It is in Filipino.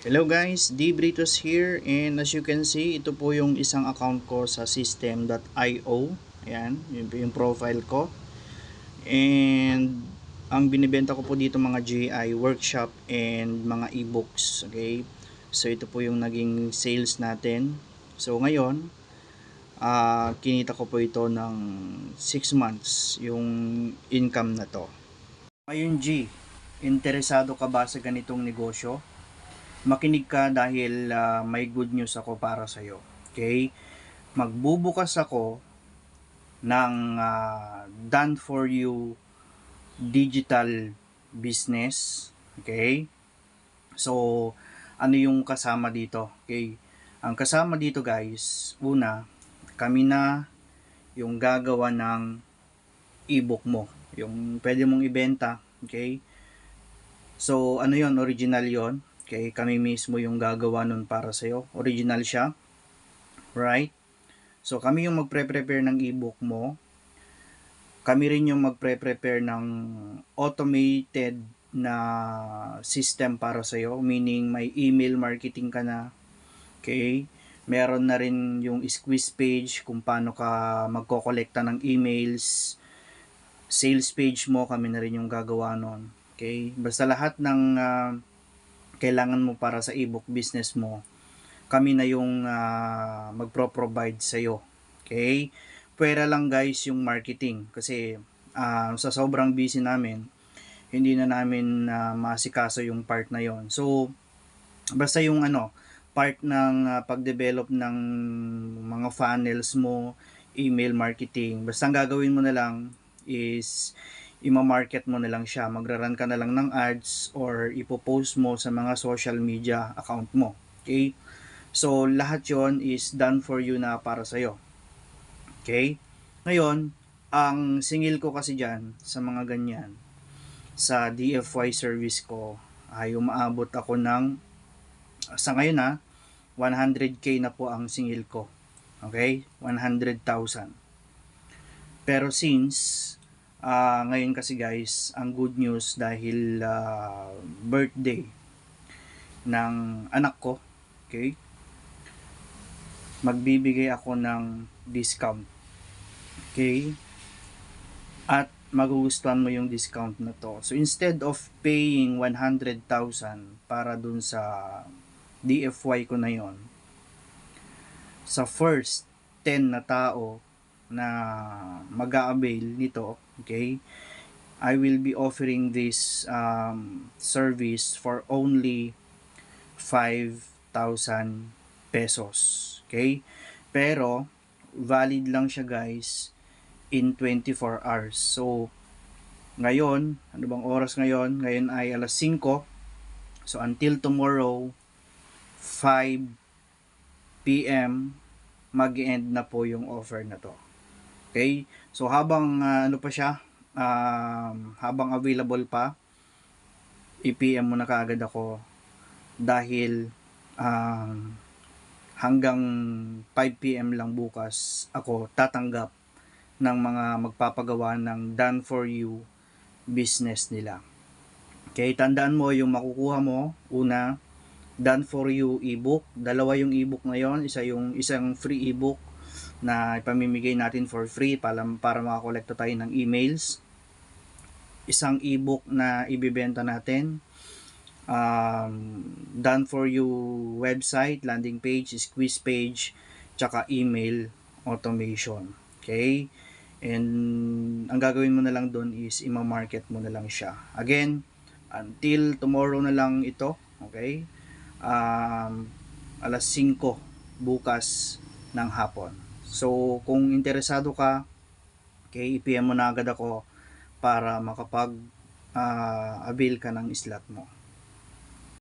Hello guys, D Britos here, and as you can see, ito po yung isang account ko sa system.io. Ayan, yun po yung profile ko. And ang binibenta ko po dito mga GI, workshop and mga ebooks. Okay, so ito po yung naging sales natin. So ngayon, kinita ko po ito ng 6 months yung income na to. Ngayon G, interesado ka ba sa ganitong negosyo? Makinig ka dahil may good news ako para sa iyo. Okay? Magbubukas ako ng done for you digital business. Okay? So, ano yung kasama dito? Okay? Ang kasama dito guys, una, kami na yung gagawa ng ebook mo. Yung pwede mong ibenta. Okay? So, ano yon, original yon. Okay, kami mismo yung gagawa nun para sa'yo. Original siya. Right? So, kami yung magpre-prepare ng ebook mo. Kami rin yung magpre-prepare ng automated na system para sa'yo. Meaning, may email marketing ka na. Okay? Meron na rin yung squeeze page kung paano ka magkokolekta ng emails. Sales page mo, kami na rin yung gagawa nun. Okay? Basta lahat ng kailangan mo para sa ebook business mo, kami na yung magpro-provide sa iyo. Okay? Pwera lang guys yung marketing kasi sa sobrang busy namin, hindi na namin masikaso yung part na yon. So, basta yung part ng pag-develop ng mga funnels mo, email marketing, basta ang gagawin mo na lang is ima-market mo na lang siya. Magra-run ka na lang ng ads or ipo-post mo sa mga social media account mo. Okay? So, lahat yon is done for you na para sa'yo. Okay? Ngayon, ang singil ko kasi dyan sa mga ganyan, sa DFY service ko, ay umaabot ako ng, sa ngayon 100k na po ang singil ko. Okay? 100,000. Pero since ngayon kasi guys, ang good news dahil birthday ng anak ko, okay, magbibigay ako ng discount. Okay? At magugustuhan mo yung discount na to. So instead of paying 100,000 para dun sa DFY ko na yon, sa first 10 na tao na mag-a-avail nito, okay, I will be offering this service for only 5,000 pesos. Okay? Pero, valid lang siya guys in 24 hours. So, ngayon, ano bang oras ngayon? Ngayon ay alas 5. So, until tomorrow, 5 p.m., mag-end na po yung offer na to. Okay? So, habang ano pa siya, habang available pa, i-PM mo na kaagad ako dahil hanggang 5 p.m. lang bukas ako tatanggap ng mga magpapagawa ng done for you business nila. Okay, tandaan mo yung makukuha mo, una, done for you ebook, dalawa yung ebook na yon, isang free ebook na ipamimigay natin for free para makakolekta tayo ng emails, isang ebook na ibibenta natin, done for you website, landing page, squeeze page, tsaka email automation. Okay? And ang gagawin mo na lang doon is ima-market mo na lang siya. Again, until tomorrow na lang ito. Okay? Alas 5 bukas ng hapon. So, kung interesado ka, okay, i-PM mo na agad ako para makapag avail ka ng slot mo.